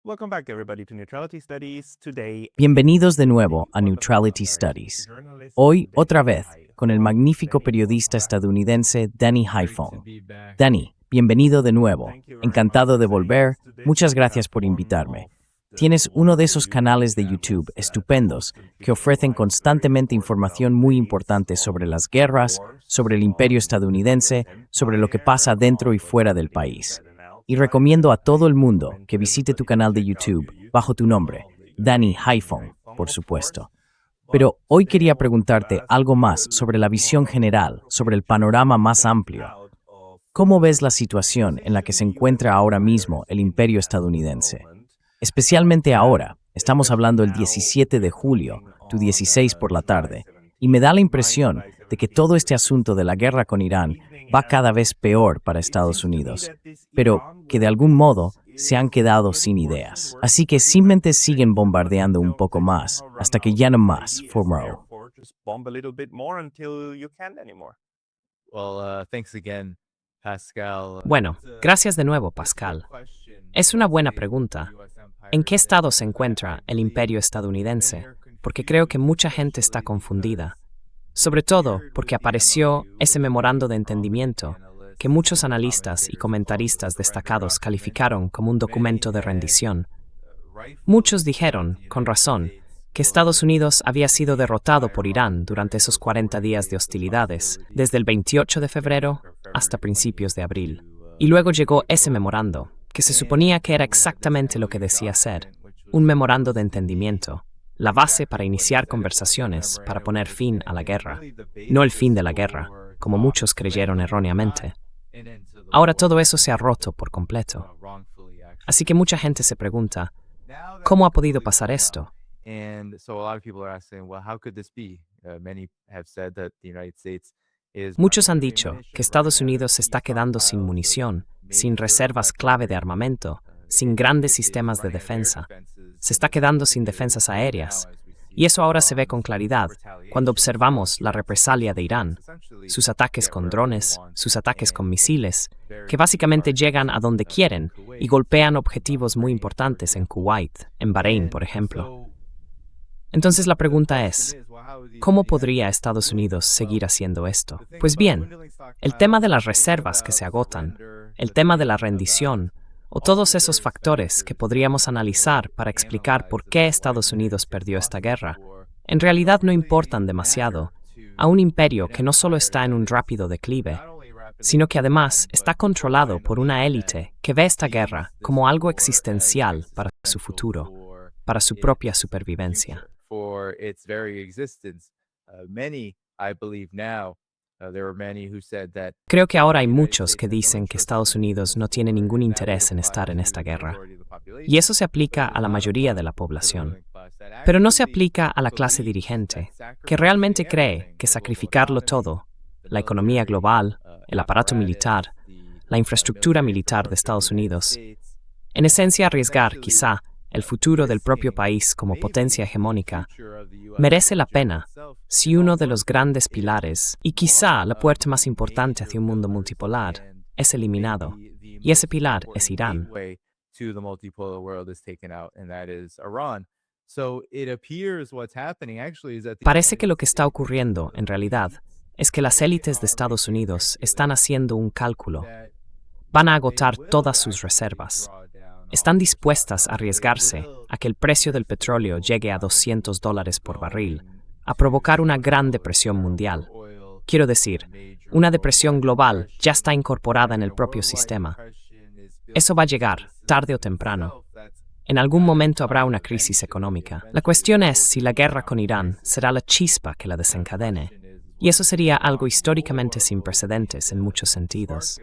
Welcome back, everybody, to Neutrality Studies. Today, Bienvenidos de nuevo a Neutrality Studies. Hoy, otra vez, con el magnífico periodista estadounidense Danny Haiphong. Danny, bienvenido de nuevo. Encantado de volver. Muchas gracias por invitarme. Tienes uno de esos canales de YouTube estupendos que ofrecen constantemente información muy importante sobre las guerras, sobre el imperio estadounidense, sobre lo que pasa dentro y fuera del país. Y recomiendo a todo el mundo que visite tu canal de YouTube bajo tu nombre, Danny Haiphong, por supuesto. Pero hoy quería preguntarte algo más sobre la visión general, sobre el panorama más amplio. ¿Cómo ves la situación en la que se encuentra ahora mismo el imperio estadounidense? Especialmente ahora, estamos hablando el 17 de julio, tu 16 por la tarde, y me da la impresión de que todo este asunto de la guerra con Irán va cada vez peor para Estados Unidos, pero que de algún modo se han quedado sin ideas. Así que simplemente siguen bombardeando un poco más, hasta que ya no más, formó. Thanks again, Pascal. Bueno, gracias de nuevo, Pascal. Es una buena pregunta. ¿En qué estado se encuentra el imperio estadounidense? Porque creo que mucha gente está confundida. Sobre todo porque apareció ese memorando de entendimiento que muchos analistas y comentaristas destacados calificaron como un documento de rendición. Muchos dijeron, con razón, que Estados Unidos había sido derrotado por Irán durante esos 40 días de hostilidades, desde el 28 de febrero hasta principios de abril. Y luego llegó ese memorando, que se suponía que era exactamente lo que decía ser, un memorando de entendimiento, la base para iniciar conversaciones para poner fin a la guerra, no el fin de la guerra, como muchos creyeron erróneamente. Ahora todo eso se ha roto por completo. Así que mucha gente se pregunta, ¿cómo ha podido pasar esto? Muchos han dicho que Estados Unidos se está quedando sin munición, sin reservas clave de armamento, sin grandes sistemas de defensa. Se está quedando sin defensas aéreas. Y eso ahora se ve con claridad cuando observamos la represalia de Irán, sus ataques con drones, sus ataques con misiles, que básicamente llegan a donde quieren y golpean objetivos muy importantes en Kuwait, en Bahrein, por ejemplo. Entonces la pregunta es, ¿cómo podría Estados Unidos seguir haciendo esto? Pues bien, el tema de las reservas que se agotan, el tema de la rendición, o todos esos factores que podríamos analizar para explicar por qué Estados Unidos perdió esta guerra, en realidad no importan demasiado a un imperio que no solo está en un rápido declive, sino que además está controlado por una élite que ve esta guerra como algo existencial para su futuro, para su propia supervivencia. Creo que ahora hay muchos que dicen que Estados Unidos no tiene ningún interés en estar en esta guerra. Y eso se aplica a la mayoría de la población. Pero no se aplica a la clase dirigente, que realmente cree que sacrificarlo todo, la economía global, el aparato militar, la infraestructura militar de Estados Unidos, en esencia arriesgar, quizá, el futuro del propio país como potencia hegemónica, merece la pena si uno de los grandes pilares, y quizá la puerta más importante hacia un mundo multipolar, es eliminado. Y ese pilar es Irán. Parece que lo que está ocurriendo, en realidad, es que las élites de Estados Unidos están haciendo un cálculo. Van a agotar todas sus reservas. Están dispuestas a arriesgarse a que el precio del petróleo llegue a $200 por barril, a provocar una gran depresión mundial. Quiero decir, una depresión global ya está incorporada en el propio sistema. Eso va a llegar, tarde o temprano. En algún momento habrá una crisis económica. La cuestión es si la guerra con Irán será la chispa que la desencadene. Y eso sería algo históricamente sin precedentes en muchos sentidos.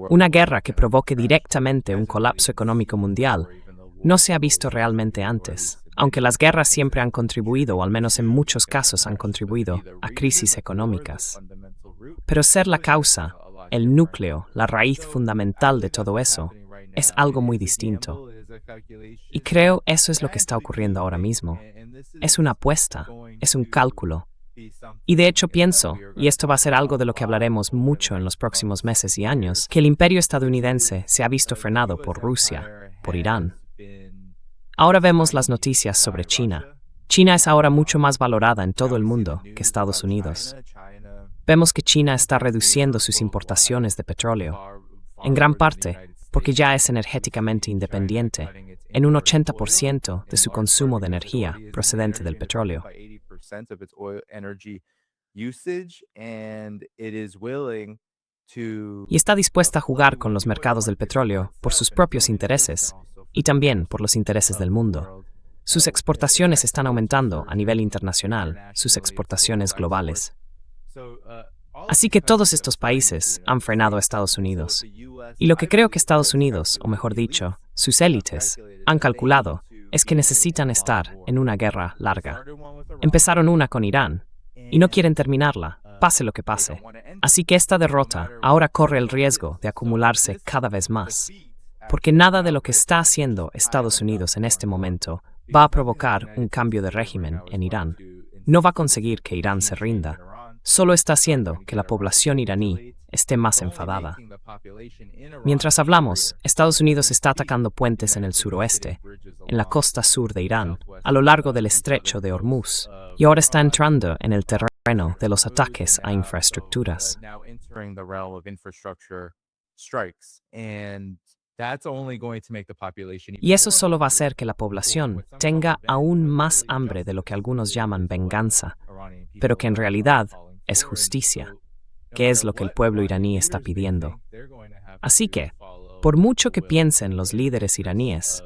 Una guerra que provoque directamente un colapso económico mundial no se ha visto realmente antes, aunque las guerras siempre han contribuido, o al menos en muchos casos han contribuido, a crisis económicas. Pero ser la causa, el núcleo, la raíz fundamental de todo eso, es algo muy distinto. Y creo eso es lo que está ocurriendo ahora mismo. Es una apuesta, es un cálculo, Y de hecho pienso, y esto va a ser algo de lo que hablaremos mucho en los próximos meses y años, que el imperio estadounidense se ha visto frenado por Rusia, por Irán. Ahora vemos las noticias sobre China. China es ahora mucho más valorada en todo el mundo que Estados Unidos. Vemos que China está reduciendo sus importaciones de petróleo, en gran parte porque ya es energéticamente independiente, en un 80% de su consumo de energía procedente del petróleo. Y está dispuesta a jugar con los mercados del petróleo por sus propios intereses y también por los intereses del mundo. Sus exportaciones están aumentando a nivel internacional, sus exportaciones globales. Así que todos estos países han frenado a Estados Unidos. Y lo que creo que Estados Unidos, o mejor dicho, sus élites, han calculado es que necesitan estar en una guerra larga. Empezaron una con Irán y no quieren terminarla, pase lo que pase. Así que esta derrota ahora corre el riesgo de acumularse cada vez más, porque nada de lo que está haciendo Estados Unidos en este momento va a provocar un cambio de régimen en Irán. No va a conseguir que Irán se rinda. Solo está haciendo que la población iraní esté más enfadada. Mientras hablamos, Estados Unidos está atacando puentes en el suroeste, en la costa sur de Irán, a lo largo del estrecho de Hormuz, y ahora está entrando en el terreno de los ataques a infraestructuras. Y eso solo va a hacer que la población tenga aún más hambre de lo que algunos llaman venganza, pero que en realidad es justicia, que es lo que el pueblo iraní está pidiendo. Así que, por mucho que piensen los líderes iraníes,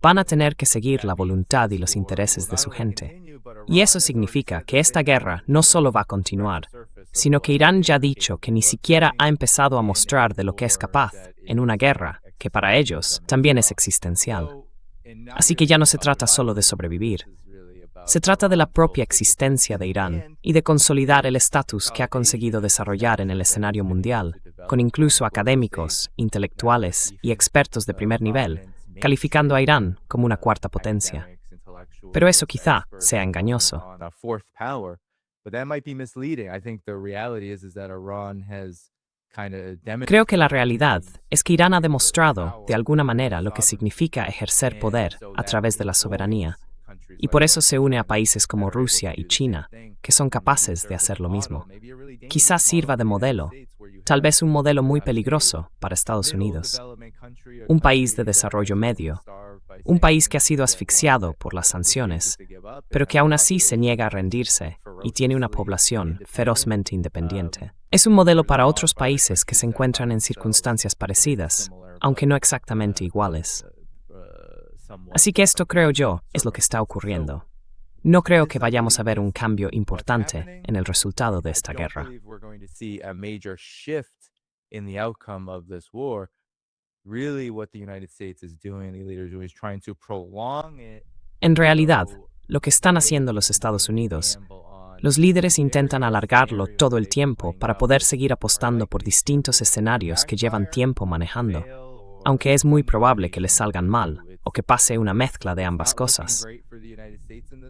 van a tener que seguir la voluntad y los intereses de su gente. Y eso significa que esta guerra no solo va a continuar, sino que Irán ya ha dicho que ni siquiera ha empezado a mostrar de lo que es capaz en una guerra que para ellos también es existencial. Así que ya no se trata solo de sobrevivir. Se trata de la propia existencia de Irán y de consolidar el estatus que ha conseguido desarrollar en el escenario mundial, con incluso académicos, intelectuales y expertos de primer nivel, calificando a Irán como una cuarta potencia. Pero eso quizá sea engañoso. Creo que la realidad es que Irán ha demostrado, de alguna manera, lo que significa ejercer poder a través de la soberanía, y por eso se une a países como Rusia y China, que son capaces de hacer lo mismo. Quizás sirva de modelo, tal vez un modelo muy peligroso para Estados Unidos. Un país de desarrollo medio, un país que ha sido asfixiado por las sanciones, pero que aún así se niega a rendirse y tiene una población ferozmente independiente. Es un modelo para otros países que se encuentran en circunstancias parecidas, aunque no exactamente iguales. Así que esto, creo yo, es lo que está ocurriendo. No creo que vayamos a ver un cambio importante en el resultado de esta guerra. En realidad, lo que están haciendo los Estados Unidos, los líderes intentan alargarlo todo el tiempo para poder seguir apostando por distintos escenarios que llevan tiempo manejando, aunque es muy probable que les salgan mal o que pase una mezcla de ambas cosas.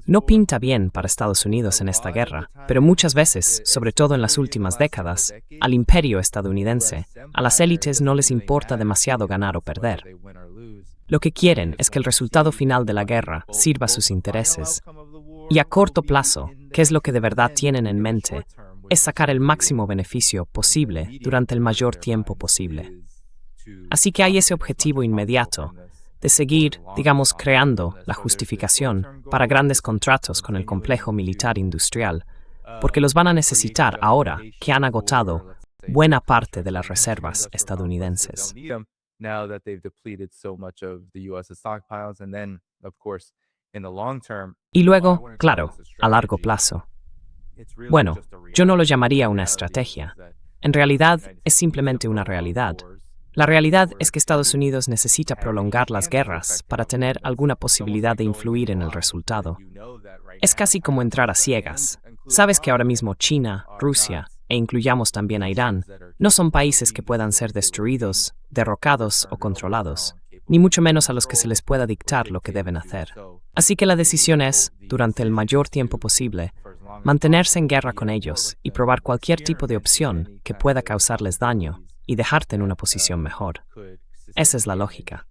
No pinta bien para Estados Unidos en esta guerra, pero muchas veces, sobre todo en las últimas décadas, al imperio estadounidense, a las élites no les importa demasiado ganar o perder. Lo que quieren es que el resultado final de la guerra sirva a sus intereses. Y a corto plazo, ¿qué es lo que de verdad tienen en mente? Es sacar el máximo beneficio posible durante el mayor tiempo posible. Así que hay ese objetivo inmediato de seguir, digamos, creando la justificación para grandes contratos con el complejo militar industrial, porque los van a necesitar ahora que han agotado buena parte de las reservas estadounidenses. Y luego, claro, a largo plazo. Bueno, yo no lo llamaría una estrategia. En realidad, es simplemente una realidad. La realidad es que Estados Unidos necesita prolongar las guerras para tener alguna posibilidad de influir en el resultado. Es casi como entrar a ciegas. Sabes que ahora mismo China, Rusia, e incluyamos también a Irán, no son países que puedan ser destruidos, derrocados o controlados, ni mucho menos a los que se les pueda dictar lo que deben hacer. Así que la decisión es, durante el mayor tiempo posible, mantenerse en guerra con ellos y probar cualquier tipo de opción que pueda causarles daño y dejarte en una posición mejor. Esa es la lógica.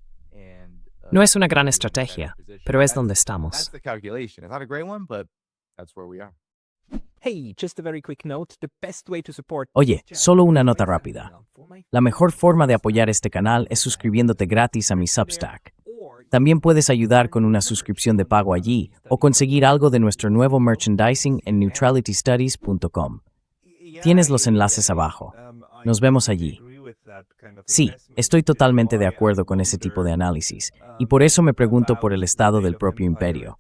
No es una gran estrategia, pero es donde estamos. Hey, just a very quick note, the best way to support Oye, solo una nota rápida. La mejor forma de apoyar este canal es suscribiéndote gratis a mi Substack. También puedes ayudar con una suscripción de pago allí o conseguir algo de nuestro nuevo merchandising en neutralitystudies.com. Tienes los enlaces abajo. Nos vemos allí. Sí, estoy totalmente de acuerdo con ese tipo de análisis, y por eso me pregunto por el estado del propio imperio.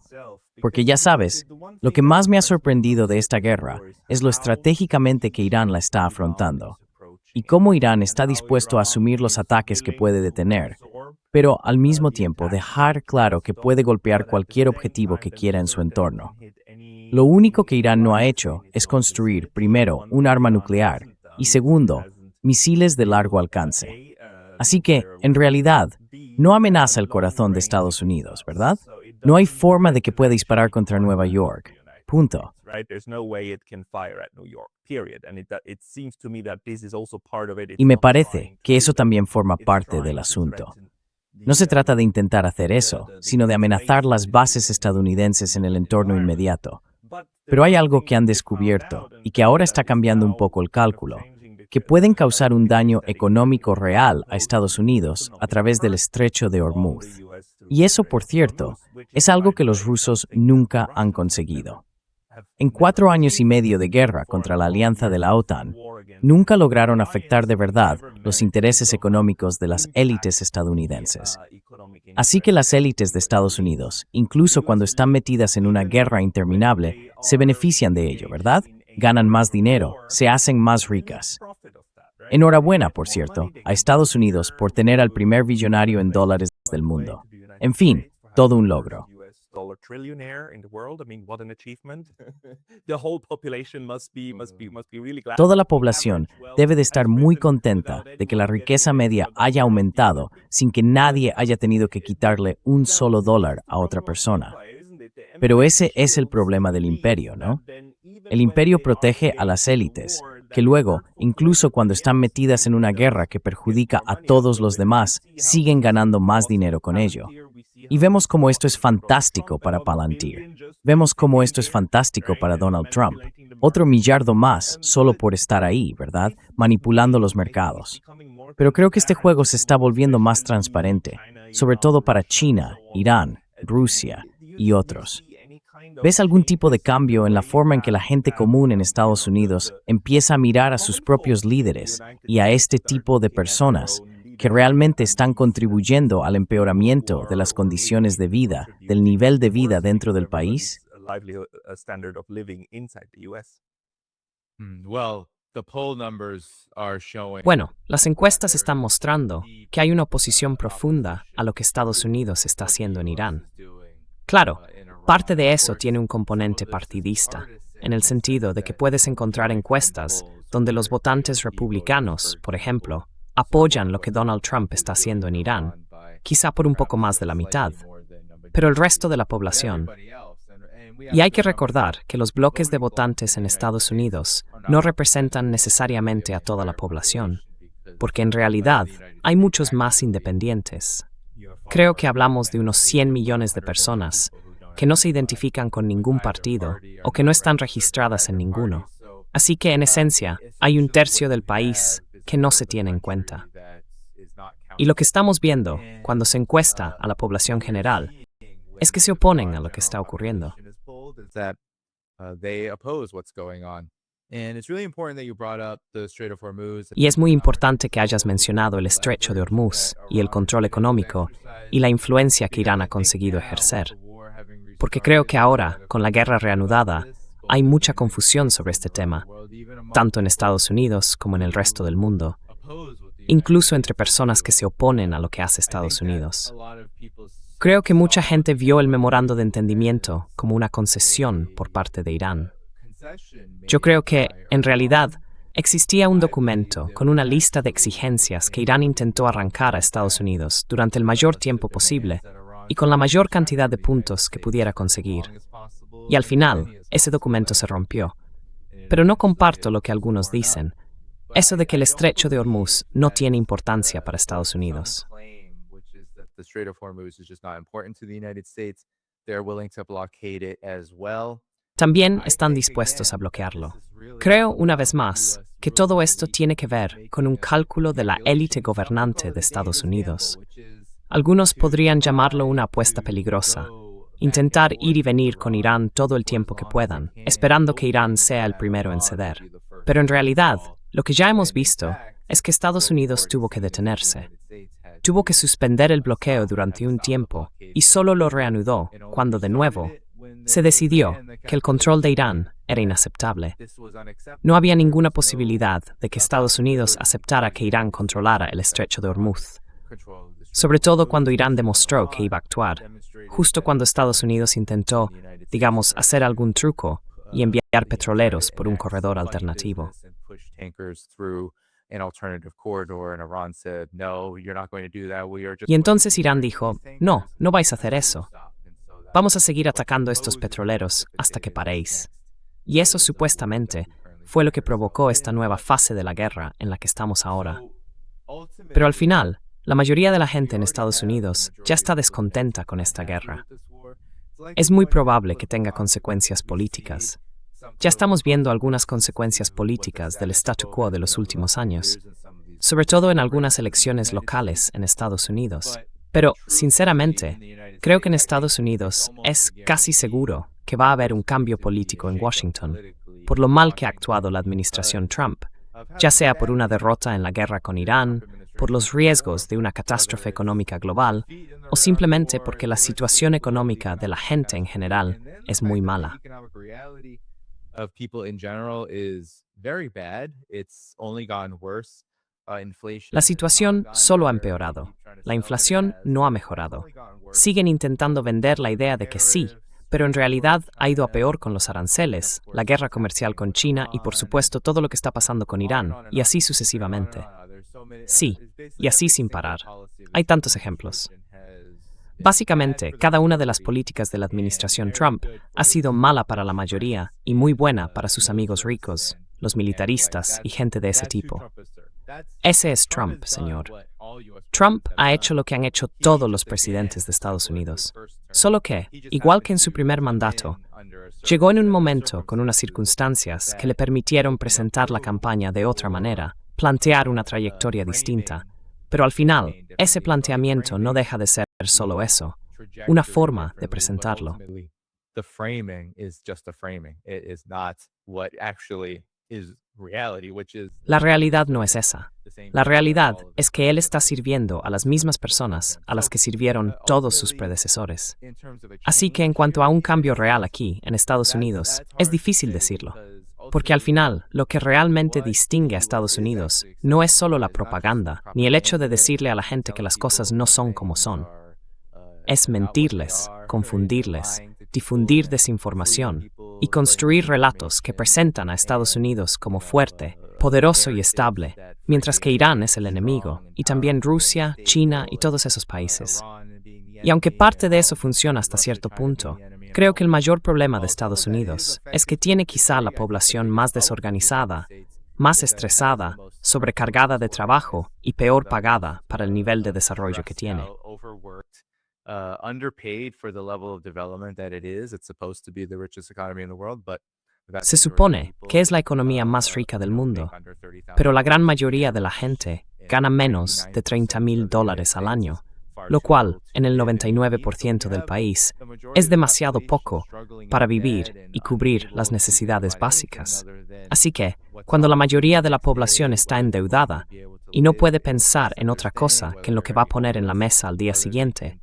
Porque ya sabes, lo que más me ha sorprendido de esta guerra es lo estratégicamente que Irán la está afrontando, y cómo Irán está dispuesto a asumir los ataques que puede detener, pero al mismo tiempo dejar claro que puede golpear cualquier objetivo que quiera en su entorno. Lo único que Irán no ha hecho es construir, primero, un arma nuclear, y segundo, misiles de largo alcance. Así que, en realidad, no amenaza el corazón de Estados Unidos, ¿verdad? No hay forma de que pueda disparar contra Nueva York. Punto. Y me parece que eso también forma parte del asunto. No se trata de intentar hacer eso, sino de amenazar las bases estadounidenses en el entorno inmediato. Pero hay algo que han descubierto, y que ahora está cambiando un poco el cálculo, que pueden causar un daño económico real a Estados Unidos a través del estrecho de Hormuz. Y eso, por cierto, es algo que los rusos nunca han conseguido. En 4 años y medio de guerra contra la alianza de la OTAN, nunca lograron afectar de verdad los intereses económicos de las élites estadounidenses. Así que las élites de Estados Unidos, incluso cuando están metidas en una guerra interminable, se benefician de ello, ¿verdad? Ganan más dinero, se hacen más ricas. Enhorabuena, por cierto, a Estados Unidos por tener al primer billonario en dólares del mundo. En fin, todo un logro. Toda la población debe de estar muy contenta de que la riqueza media haya aumentado sin que nadie haya tenido que quitarle un solo dólar a otra persona. Pero ese es el problema del imperio, ¿no? El imperio protege a las élites, que luego, incluso cuando están metidas en una guerra que perjudica a todos los demás, siguen ganando más dinero con ello. Y vemos cómo esto es fantástico para Palantir. Vemos cómo esto es fantástico para Donald Trump. Otro millardo más solo por estar ahí, ¿verdad? Manipulando los mercados. Pero creo que este juego se está volviendo más transparente, sobre todo para China, Irán, Rusia y otros. ¿Ves algún tipo de cambio en la forma en que la gente común en Estados Unidos empieza a mirar a sus propios líderes y a este tipo de personas que realmente están contribuyendo al empeoramiento de las condiciones de vida, del nivel de vida dentro del país? Bueno, las encuestas están mostrando que hay una oposición profunda a lo que Estados Unidos está haciendo en Irán. Claro, parte de eso tiene un componente partidista, en el sentido de que puedes encontrar encuestas donde los votantes republicanos, por ejemplo, apoyan lo que Donald Trump está haciendo en Irán, quizá por un poco más de la mitad, pero el resto de la población. Y hay que recordar que los bloques de votantes en Estados Unidos no representan necesariamente a toda la población, porque en realidad hay muchos más independientes. Creo que hablamos de unos 100 millones de personas que no se identifican con ningún partido o que no están registradas en ninguno. Así que, en esencia, hay un tercio del país que no se tiene en cuenta. Y lo que estamos viendo cuando se encuesta a la población general es que se oponen a lo que está ocurriendo. Y es muy importante que hayas mencionado el estrecho de Hormuz y el control económico y la influencia que Irán ha conseguido ejercer. Porque creo que ahora, con la guerra reanudada, hay mucha confusión sobre este tema, tanto en Estados Unidos como en el resto del mundo, incluso entre personas que se oponen a lo que hace Estados Unidos. Creo que mucha gente vio el memorando de entendimiento como una concesión por parte de Irán. Yo creo que, en realidad, existía un documento con una lista de exigencias que Irán intentó arrancar a Estados Unidos durante el mayor tiempo posible y con la mayor cantidad de puntos que pudiera conseguir. Y al final, ese documento se rompió. Pero no comparto lo que algunos dicen. Eso de que el estrecho de Hormuz no tiene importancia para Estados Unidos. The Strait of Hormuz is just not important to the United States. They're willing to blockade it as well. También están dispuestos a bloquearlo. Creo, una vez más, que todo esto tiene que ver con un cálculo de la élite gobernante de Estados Unidos. Algunos podrían llamarlo una apuesta peligrosa. Intentar ir y venir con Irán todo el tiempo que puedan, esperando que Irán sea el primero en ceder. Pero en realidad, lo que ya hemos visto es que Estados Unidos tuvo que detenerse. Tuvo que suspender el bloqueo durante un tiempo y solo lo reanudó cuando, de nuevo, se decidió que el control de Irán era inaceptable. No había ninguna posibilidad de que Estados Unidos aceptara que Irán controlara el estrecho de Hormuz, sobre todo cuando Irán demostró que iba a actuar, justo cuando Estados Unidos intentó, digamos, hacer algún truco y enviar petroleros por un corredor alternativo. Y entonces Irán dijo, no, no vais a hacer eso. Vamos a seguir atacando estos petroleros hasta que paréis. Y eso supuestamente fue lo que provocó esta nueva fase de la guerra en la que estamos ahora. Pero al final, la mayoría de la gente en Estados Unidos ya está descontenta con esta guerra. Es muy probable que tenga consecuencias políticas. Ya estamos viendo algunas consecuencias políticas del statu quo de los últimos años, sobre todo en algunas elecciones locales en Estados Unidos. Pero, sinceramente, creo que en Estados Unidos es casi seguro que va a haber un cambio político en Washington, por lo mal que ha actuado la administración Trump, ya sea por una derrota en la guerra con Irán, por los riesgos de una catástrofe económica global, o simplemente porque la situación económica de la gente en general es muy mala. La situación solo ha empeorado. La inflación no ha mejorado. Siguen intentando vender la idea de que sí, pero en realidad ha ido a peor con los aranceles, la guerra comercial con China y por supuesto todo lo que está pasando con Irán, y así sucesivamente. Sí, y así sin parar. Hay tantos ejemplos. Básicamente, cada una de las políticas de la administración Trump ha sido mala para la mayoría y muy buena para sus amigos ricos, los militaristas y gente de ese tipo. Ese es Trump, señor. Trump ha hecho lo que han hecho todos los presidentes de Estados Unidos. Solo que, igual que en su primer mandato, llegó en un momento con unas circunstancias que le permitieron presentar la campaña de otra manera, plantear una trayectoria distinta. Pero al final, ese planteamiento no deja de ser solo eso, una forma de presentarlo. The framing is just a framing. It is not what actually is reality, which is La realidad no es esa. La realidad es que él está sirviendo a las mismas personas a las que sirvieron todos sus predecesores. Así que en cuanto a un cambio real aquí, en Estados Unidos, es difícil decirlo. Porque al final, lo que realmente distingue a Estados Unidos no es solo la propaganda, ni el hecho de decirle a la gente que las cosas no son como son. Es mentirles, confundirles, difundir desinformación y construir relatos que presentan a Estados Unidos como fuerte, poderoso y estable, mientras que Irán es el enemigo, y también Rusia, China y todos esos países. Y aunque parte de eso funciona hasta cierto punto, creo que el mayor problema de Estados Unidos es que tiene quizá la población más desorganizada, más estresada, sobrecargada de trabajo y peor pagada para el nivel de desarrollo que tiene. Underpaid for the level of development that it is. It's supposed to be the richest economy in the world, but Se supone que es la economía más rica del mundo, pero la gran mayoría de la gente gana menos de $30,000 al año, lo cual, en el 99% del país, es demasiado poco para vivir y cubrir las necesidades básicas. Así que, cuando la mayoría de la población está endeudada y no puede pensar en otra cosa que en lo que va a poner en la mesa al día siguiente,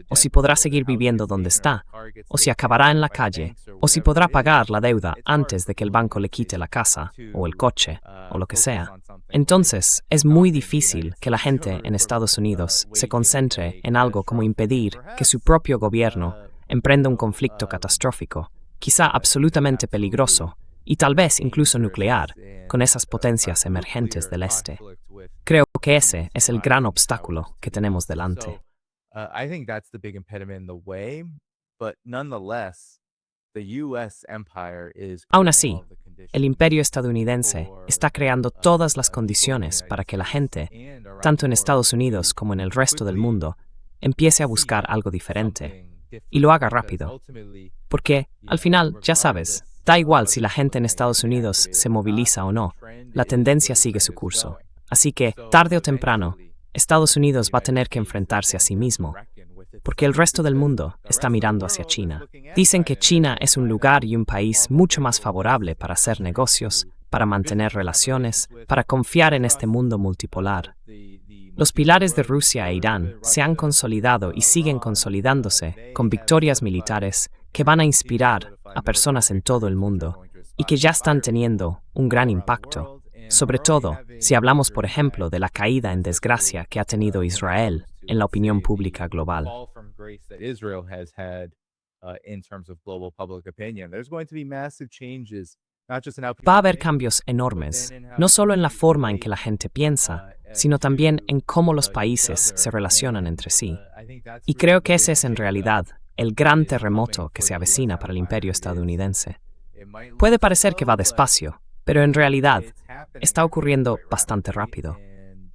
o si podrá seguir viviendo donde está, o si acabará en la calle, o si podrá pagar la deuda antes de que el banco le quite la casa, o el coche, o lo que sea, entonces es muy difícil que la gente en Estados Unidos se concentre en algo como impedir que su propio gobierno emprenda un conflicto catastrófico, quizá absolutamente peligroso, y tal vez incluso nuclear, con esas potencias emergentes del este. Creo que ese es el gran obstáculo que tenemos delante. I think that's the big impediment in the way, but nonetheless, Aún así, el imperio estadounidense está creando todas las condiciones para que la gente, tanto en Estados Unidos como en el resto del mundo, empiece a buscar algo diferente y lo haga rápido. Porque, al final, ya sabes, da igual si la gente en Estados Unidos se moviliza o no, la tendencia sigue su curso. Así que, tarde o temprano, Estados Unidos va a tener que enfrentarse a sí mismo, porque el resto del mundo está mirando hacia China. Dicen que China es un lugar y un país mucho más favorable para hacer negocios, para mantener relaciones, para confiar en este mundo multipolar. Los pilares de Rusia e Irán se han consolidado y siguen consolidándose con victorias militares que van a inspirar a personas en todo el mundo y que ya están teniendo un gran impacto, sobre todo si hablamos, por ejemplo, de la caída en desgracia que ha tenido Israel en la opinión pública global. Va a haber cambios enormes, no solo en la forma en que la gente piensa, sino también en cómo los países se relacionan entre sí. Y creo que ese es en realidad el gran terremoto que se avecina para el imperio estadounidense. Puede parecer que va despacio, pero en realidad está ocurriendo bastante rápido.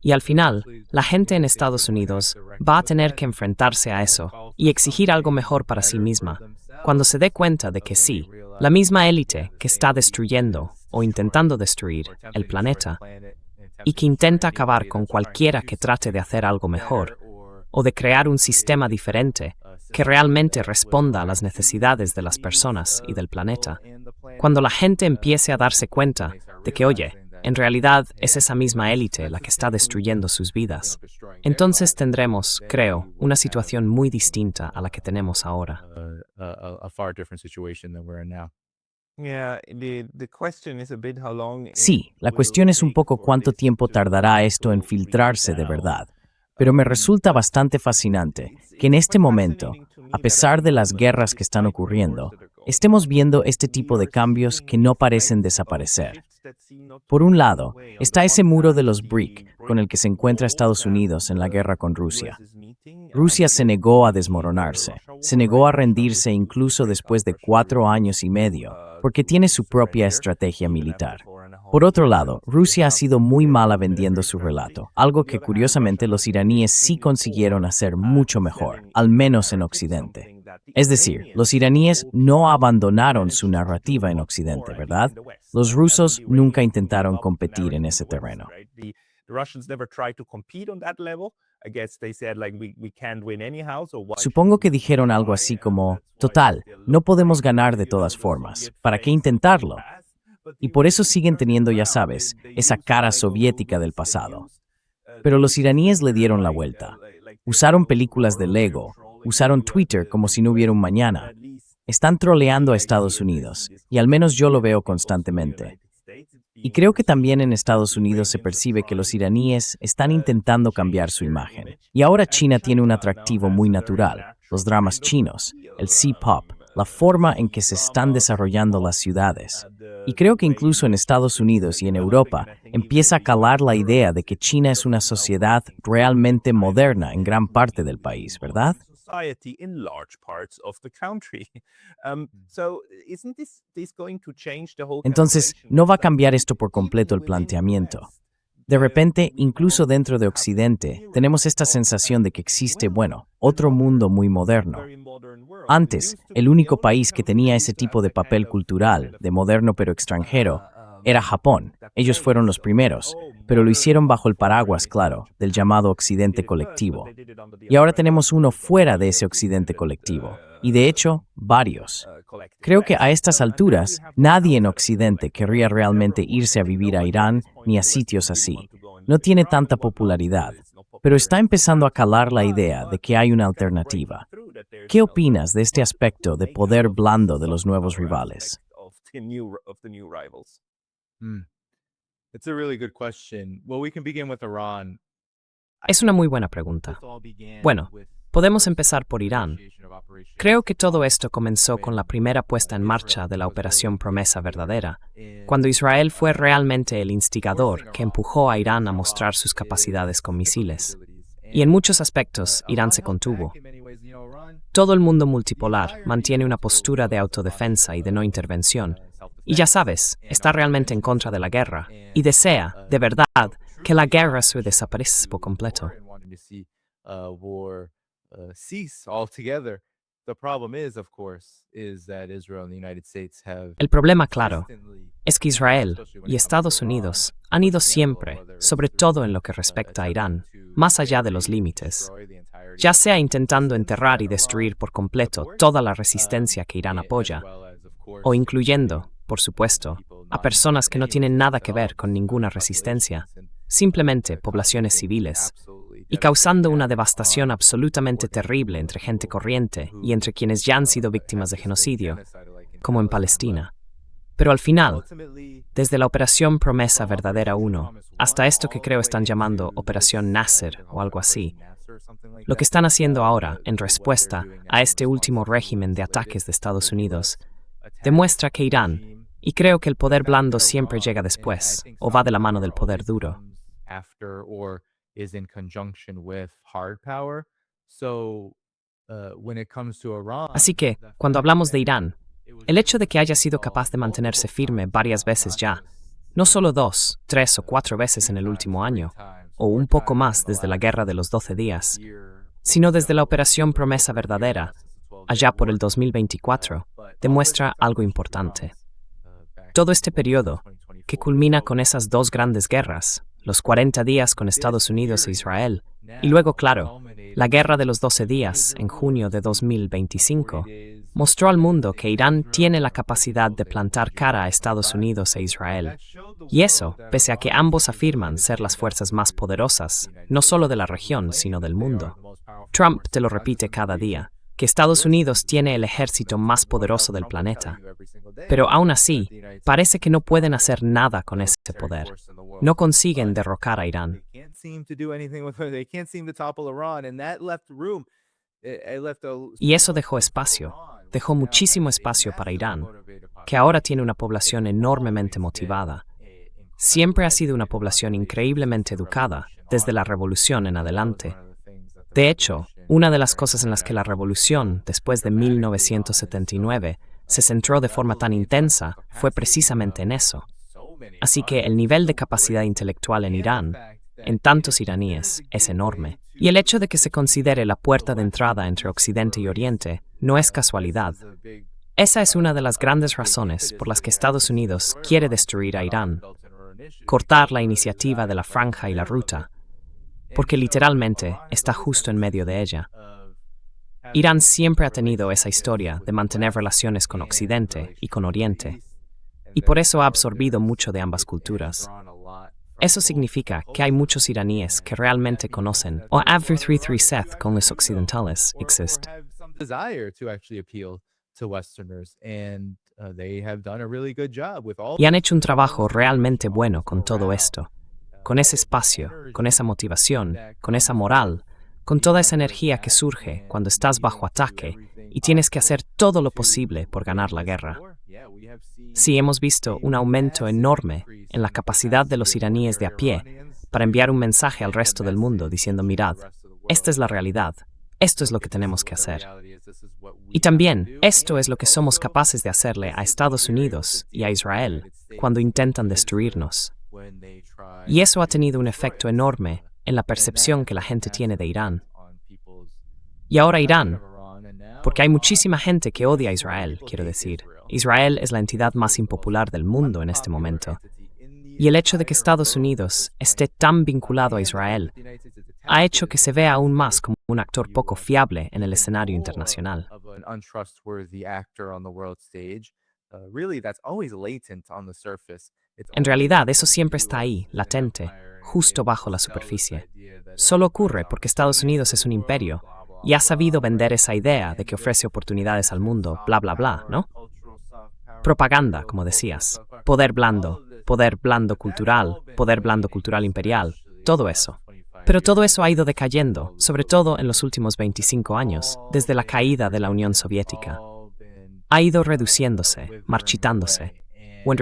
Y al final, la gente en Estados Unidos va a tener que enfrentarse a eso y exigir algo mejor para sí misma, cuando se dé cuenta de que sí, la misma élite que está destruyendo o intentando destruir el planeta y que intenta acabar con cualquiera que trate de hacer algo mejor o de crear un sistema diferente que realmente responda a las necesidades de las personas y del planeta. Cuando la gente empiece a darse cuenta de que, oye, en realidad es esa misma élite la que está destruyendo sus vidas, entonces tendremos, creo, una situación muy distinta a la que tenemos ahora. Sí, la cuestión es un poco cuánto tiempo tardará esto en filtrarse de verdad. Pero me resulta bastante fascinante que en este momento, a pesar de las guerras que están ocurriendo, estemos viendo este tipo de cambios que no parecen desaparecer. Por un lado, está ese muro de los BRIC con el que se encuentra Estados Unidos en la guerra con Rusia. Rusia se negó a desmoronarse, se negó a rendirse incluso después de 4 años y medio, porque tiene su propia estrategia militar. Por otro lado, Rusia ha sido muy mala vendiendo su relato, algo que curiosamente los iraníes sí consiguieron hacer mucho mejor, al menos en Occidente. Es decir, los iraníes no abandonaron su narrativa en Occidente, ¿verdad? Los rusos nunca intentaron competir en ese terreno. Supongo que dijeron algo así como, total, no podemos ganar de todas formas, ¿para qué intentarlo? Y por eso siguen teniendo, ya sabes, esa cara soviética del pasado. Pero los iraníes le dieron la vuelta. Usaron películas de Lego, usaron Twitter como si no hubiera un mañana. Están troleando a Estados Unidos, y al menos yo lo veo constantemente. Y creo que también en Estados Unidos se percibe que los iraníes están intentando cambiar su imagen. Y ahora China tiene un atractivo muy natural, los dramas chinos, el C-pop, la forma en que se están desarrollando las ciudades. Y creo que incluso en Estados Unidos y en Europa empieza a calar la idea de que China es una sociedad realmente moderna en gran parte del país, ¿verdad? Entonces, ¿no va a cambiar esto por completo el planteamiento? De repente, incluso dentro de Occidente, tenemos esta sensación de que existe, otro mundo muy moderno. Antes, el único país que tenía ese tipo de papel cultural, de moderno pero extranjero, era Japón. Ellos fueron los primeros, pero lo hicieron bajo el paraguas, claro, del llamado Occidente colectivo. Y ahora tenemos uno fuera de ese Occidente colectivo, y de hecho, varios. Creo que a estas alturas, nadie en Occidente querría realmente irse a vivir a Irán ni a sitios así. No tiene tanta popularidad, pero está empezando a calar la idea de que hay una alternativa. ¿Qué opinas de este aspecto de poder blando de los nuevos rivales? Es una muy buena pregunta. Bueno, podemos empezar por Irán. Creo que todo esto comenzó con la primera puesta en marcha de la Operación Promesa Verdadera, cuando Israel fue realmente el instigador que empujó a Irán a mostrar sus capacidades con misiles. Y en muchos aspectos, Irán se contuvo. Todo el mundo multipolar mantiene una postura de autodefensa y de no intervención. Y ya sabes, está realmente en contra de la guerra y desea, de verdad, que la guerra se desaparezca por completo. El problema, claro, es que Israel y Estados Unidos han ido siempre, sobre todo en lo que respecta a Irán, más allá de los límites, ya sea intentando enterrar y destruir por completo toda la resistencia que Irán apoya, o incluyendo, por supuesto, a personas que no tienen nada que ver con ninguna resistencia, simplemente poblaciones civiles, y causando una devastación absolutamente terrible entre gente corriente y entre quienes ya han sido víctimas de genocidio, como en Palestina. Pero al final, desde la Operación Promesa Verdadera 1 hasta esto que creo están llamando Operación Nasser o algo así, lo que están haciendo ahora en respuesta a este último régimen de ataques de Estados Unidos demuestra que Irán, y creo que el poder blando siempre llega después, o va de la mano del poder duro. Así que, cuando hablamos de Irán, el hecho de que haya sido capaz de mantenerse firme varias veces ya, no solo 2, 3 o 4 veces en el último año, o un poco más desde la Guerra de los 12 días, sino desde la Operación Promesa Verdadera, allá por el 2024, demuestra algo importante. Todo este periodo, que culmina con esas 2 grandes guerras, los 40 días con Estados Unidos e Israel, y luego, claro, la Guerra de los 12 días en junio de 2025, mostró al mundo que Irán tiene la capacidad de plantar cara a Estados Unidos e Israel. Y eso, pese a que ambos afirman ser las fuerzas más poderosas, no solo de la región, sino del mundo. Trump te lo repite cada día, que Estados Unidos tiene el ejército más poderoso del planeta. Pero aún así, parece que no pueden hacer nada con ese poder. No consiguen derrocar a Irán. Y eso dejó espacio, dejó muchísimo espacio para Irán, que ahora tiene una población enormemente motivada. Siempre ha sido una población increíblemente educada, desde la revolución en adelante. De hecho, una de las cosas en las que la revolución, después de 1979, se centró de forma tan intensa fue precisamente en eso. Así que el nivel de capacidad intelectual en Irán, en tantos iraníes, es enorme. Y el hecho de que se considere la puerta de entrada entre Occidente y Oriente no es casualidad. Esa es una de las grandes razones por las que Estados Unidos quiere destruir a Irán, cortar la iniciativa de la franja y la ruta, porque literalmente está justo en medio de ella. Irán siempre ha tenido esa historia de mantener relaciones con Occidente y con Oriente, y por eso ha absorbido mucho de ambas culturas. Eso significa que hay muchos iraníes que realmente conocen o han sed con los occidentales exist. Y han hecho un trabajo realmente bueno con todo esto, con ese espacio, con esa motivación, con esa moral, con toda esa energía que surge cuando estás bajo ataque y tienes que hacer todo lo posible por ganar la guerra. Sí, hemos visto un aumento enorme en la capacidad de los iraníes de a pie para enviar un mensaje al resto del mundo diciendo, mirad, esta es la realidad, esto es lo que tenemos que hacer. Y también, esto es lo que somos capaces de hacerle a Estados Unidos y a Israel cuando intentan destruirnos. Y eso ha tenido un efecto enorme en la percepción que la gente tiene de Irán. Y ahora Irán, porque hay muchísima gente que odia a Israel, quiero decir. Israel es la entidad más impopular del mundo en este momento. Y el hecho de que Estados Unidos esté tan vinculado a Israel ha hecho que se vea aún más como un actor poco fiable en el escenario internacional. En realidad, eso siempre está ahí, latente, justo bajo la superficie. Solo ocurre porque Estados Unidos es un imperio y ha sabido vender esa idea de que ofrece oportunidades al mundo, bla, bla, bla, ¿no? Propaganda, como decías. Poder blando cultural imperial, todo eso. Pero todo eso ha ido decayendo, sobre todo en los últimos 25 años, desde la caída de la Unión Soviética. Ha ido reduciéndose, marchitándose. Now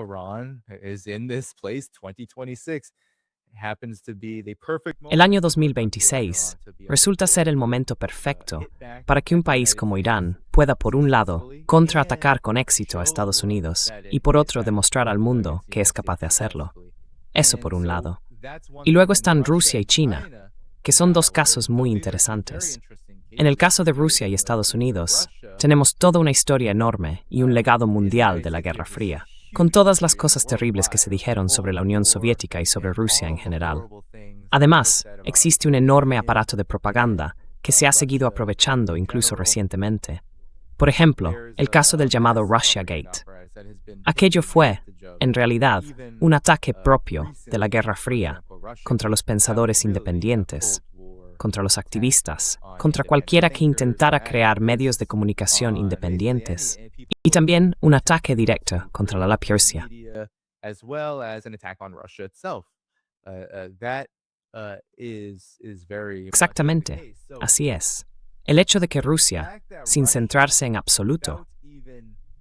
Iran is in this place 2026 El año 2026 resulta ser el momento perfecto para que un país como Irán pueda, por un lado, contraatacar con éxito a Estados Unidos y, por otro, demostrar al mundo que es capaz de hacerlo. Eso por un lado. Y luego están Rusia y China, que son dos casos muy interesantes. En el caso de Rusia y Estados Unidos, tenemos toda una historia enorme y un legado mundial de la Guerra Fría, con todas las cosas terribles que se dijeron sobre la Unión Soviética y sobre Rusia en general. Además, existe un enorme aparato de propaganda que se ha seguido aprovechando incluso recientemente. Por ejemplo, el caso del llamado Russiagate. Aquello fue, en realidad, un ataque propio de la Guerra Fría contra los pensadores independientes, contra los activistas, contra cualquiera que intentara crear medios de comunicación independientes, y también un ataque directo contra la Persia. Exactamente, así es. El hecho de que Rusia, sin centrarse en absoluto,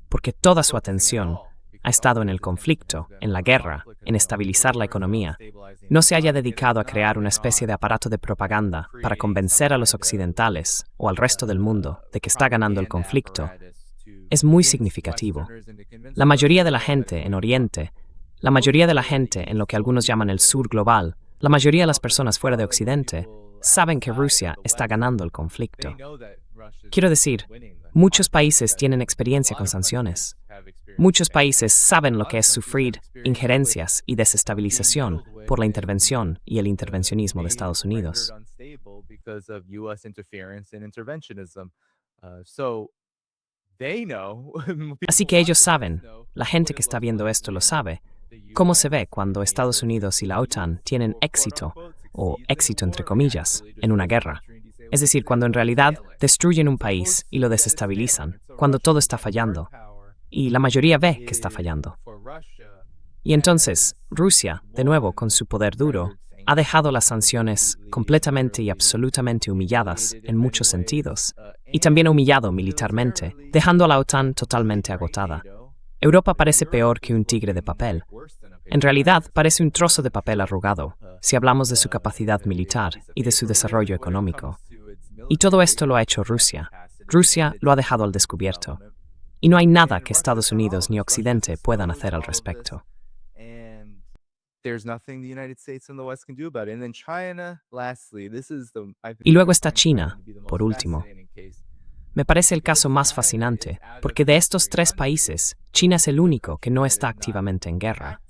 porque toda su atención ha estado en el conflicto, en la guerra, en estabilizar la economía, no se haya dedicado a crear una especie de aparato de propaganda para convencer a los occidentales o al resto del mundo de que está ganando el conflicto, es muy significativo. La mayoría de la gente en Oriente, la mayoría de la gente en lo que algunos llaman el sur global, la mayoría de las personas fuera de Occidente, saben que Rusia está ganando el conflicto. Quiero decir, muchos países tienen experiencia con sanciones. Muchos países saben lo que es sufrir injerencias y desestabilización por la intervención y el intervencionismo de Estados Unidos. Así que ellos saben, la gente que está viendo esto lo sabe, cómo se ve cuando Estados Unidos y la OTAN tienen éxito, o éxito entre comillas, en una guerra. Es decir, cuando en realidad destruyen un país y lo desestabilizan, cuando todo está fallando. Y la mayoría ve que está fallando. Y entonces, Rusia, de nuevo con su poder duro, ha dejado las sanciones completamente y absolutamente humilladas en muchos sentidos, y también humillado militarmente, dejando a la OTAN totalmente agotada. Europa parece peor que un tigre de papel. En realidad, parece un trozo de papel arrugado, si hablamos de su capacidad militar y de su desarrollo económico. Y todo esto lo ha hecho Rusia. Rusia lo ha dejado al descubierto. Y no hay nada que Estados Unidos ni Occidente puedan hacer al respecto. Y luego está China, por último. Me parece el caso más fascinante, porque de estos tres países, China es el único que no está activamente en guerra.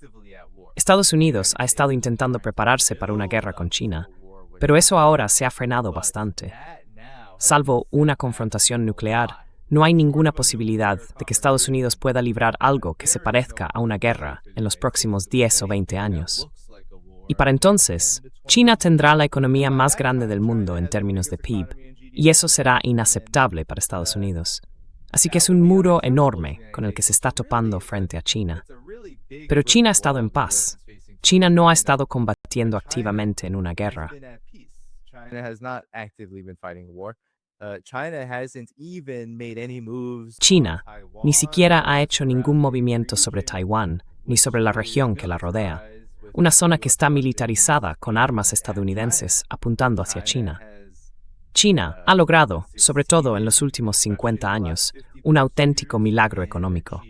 Estados Unidos ha estado intentando prepararse para una guerra con China, pero eso ahora se ha frenado bastante. Salvo una confrontación nuclear, no hay ninguna posibilidad de que Estados Unidos pueda librar algo que se parezca a una guerra en los próximos 10 o 20 años. Y para entonces, China tendrá la economía más grande del mundo en términos de PIB, y eso será inaceptable para Estados Unidos. Así que es un muro enorme con el que se está topando frente a China. Pero China ha estado en paz. China no ha estado combatiendo activamente en una guerra. China ni siquiera ha hecho ningún movimiento sobre Taiwán, ni sobre la región que la rodea, una zona que está militarizada con armas estadounidenses apuntando hacia China. China ha logrado, sobre todo en los últimos 50 años, un auténtico milagro económico.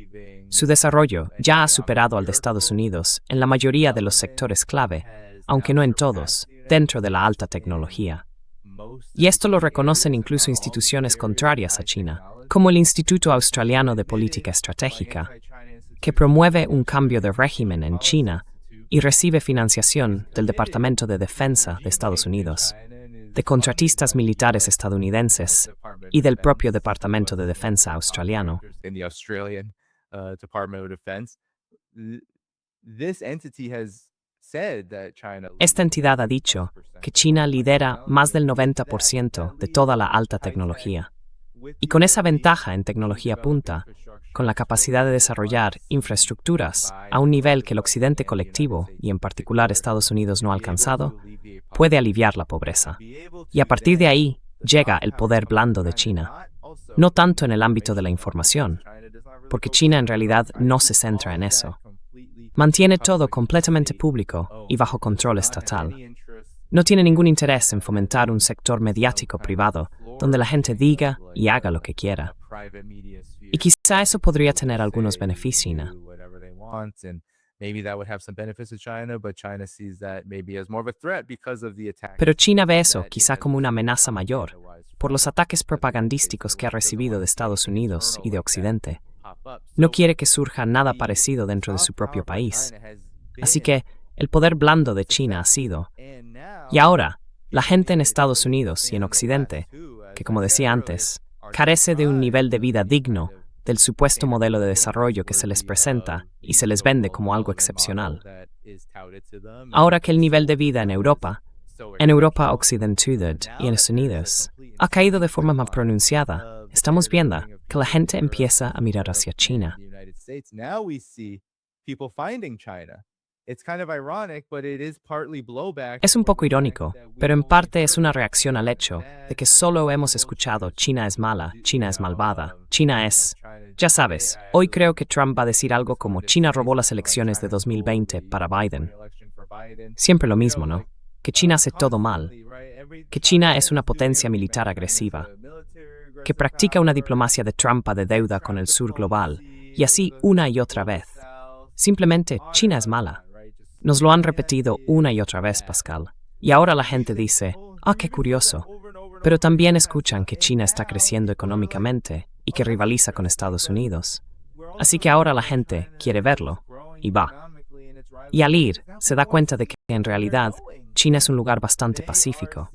Su desarrollo ya ha superado al de Estados Unidos en la mayoría de los sectores clave, aunque no en todos, dentro de la alta tecnología. Y esto lo reconocen incluso instituciones contrarias a China, como el Instituto Australiano de Política Estratégica, que promueve un cambio de régimen en China y recibe financiación del Departamento de Defensa de Estados Unidos, de contratistas militares estadounidenses y del propio Departamento de Defensa australiano. Esta entidad ha dicho que China lidera más del 90% de toda la alta tecnología. Y con esa ventaja en tecnología punta, con la capacidad de desarrollar infraestructuras a un nivel que el occidente colectivo, y en particular Estados Unidos, no ha alcanzado, puede aliviar la pobreza. Y a partir de ahí llega el poder blando de China. No tanto en el ámbito de la información, porque China en realidad no se centra en eso, Mantiene todo completamente público y bajo control estatal. No tiene ningún interés en fomentar un sector mediático privado donde la gente diga y haga lo que quiera. Y quizá eso podría tener algunos beneficios, China. Pero China ve eso quizá como una amenaza mayor, por los ataques propagandísticos que ha recibido de Estados Unidos y de Occidente. No quiere que surja nada parecido dentro de su propio país. Así que el poder blando de China ha sido. Y ahora, la gente en Estados Unidos y en Occidente, que como decía antes, carece de un nivel de vida digno del supuesto modelo de desarrollo que se les presenta y se les vende como algo excepcional. Ahora que el nivel de vida en Europa Occidental y en Estados Unidos, ha caído de forma más pronunciada, estamos viendo que la gente empieza a mirar hacia China. Es un poco irónico, pero en parte es una reacción al hecho de que solo hemos escuchado China es mala, China es malvada, China es... Ya sabes, hoy creo que Trump va a decir algo como China robó las elecciones de 2020 para Biden. Siempre lo mismo, ¿no? Que China hace todo mal, que China es una potencia militar agresiva, que practica una diplomacia de trampa de deuda con el sur global, y así una y otra vez. Simplemente, China es mala. Nos lo han repetido una y otra vez, Pascal. Y ahora la gente dice, qué curioso. Pero también escuchan que China está creciendo económicamente y que rivaliza con Estados Unidos. Así que ahora la gente quiere verlo, y va. Y al ir, se da cuenta de que en realidad China es un lugar bastante pacífico.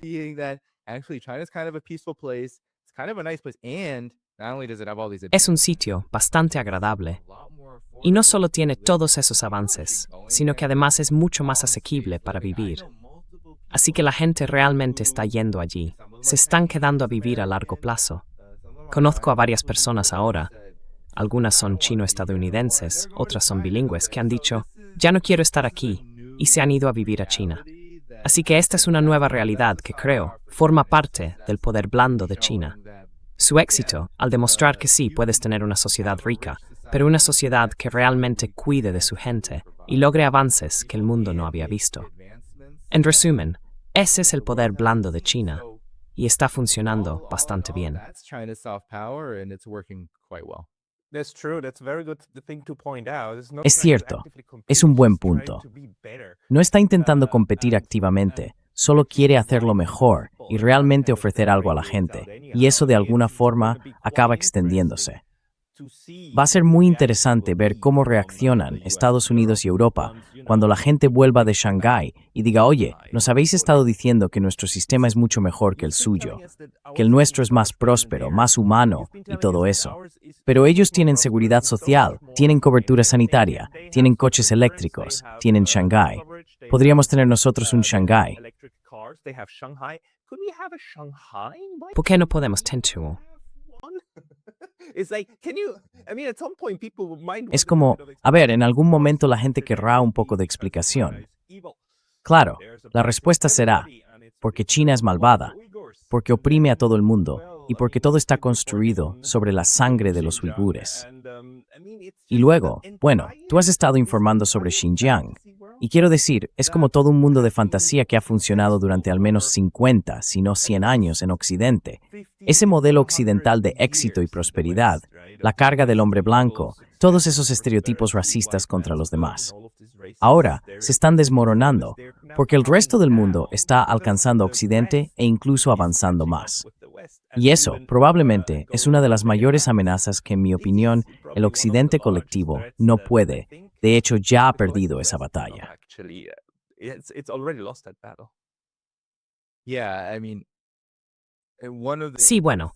Es un sitio bastante agradable. Y no solo tiene todos esos avances, sino que además es mucho más asequible para vivir. Así que la gente realmente está yendo allí. Se están quedando a vivir a largo plazo. Conozco a varias personas ahora. Algunas son chino-estadounidenses, otras son bilingües, que han dicho, ya no quiero estar aquí, y se han ido a vivir a China. Así que esta es una nueva realidad que creo forma parte del poder blando de China. Su éxito, al demostrar que sí puedes tener una sociedad rica, pero una sociedad que realmente cuide de su gente y logre avances que el mundo no había visto. En resumen, ese es el poder blando de China, y está funcionando bastante bien. Es cierto, es un buen punto. No está intentando competir activamente, solo quiere hacerlo mejor y realmente ofrecer algo a la gente, y eso de alguna forma acaba extendiéndose. Va a ser muy interesante ver cómo reaccionan Estados Unidos y Europa cuando la gente vuelva de Shanghái y diga, oye, nos habéis estado diciendo que nuestro sistema es mucho mejor que el suyo, que el nuestro es más próspero, más humano y todo eso. Pero ellos tienen seguridad social, tienen cobertura sanitaria, tienen coches eléctricos, tienen Shanghái. ¿Podríamos tener nosotros un Shanghái? ¿Por qué no podemos tener uno? Es como, a ver, en algún momento la gente querrá un poco de explicación. Claro, la respuesta será, porque China es malvada, porque oprime a todo el mundo y porque todo está construido sobre la sangre de los uigures. Y luego, bueno, tú has estado informando sobre Xinjiang, y quiero decir, es como todo un mundo de fantasía que ha funcionado durante al menos 50, si no 100 años en Occidente. Ese modelo occidental de éxito y prosperidad, la carga del hombre blanco, todos esos estereotipos racistas contra los demás. Ahora se están desmoronando porque el resto del mundo está alcanzando Occidente e incluso avanzando más. Y eso, probablemente, es una de las mayores amenazas que, en mi opinión, el Occidente colectivo no puede. De hecho, ya ha perdido esa batalla. Sí, bueno,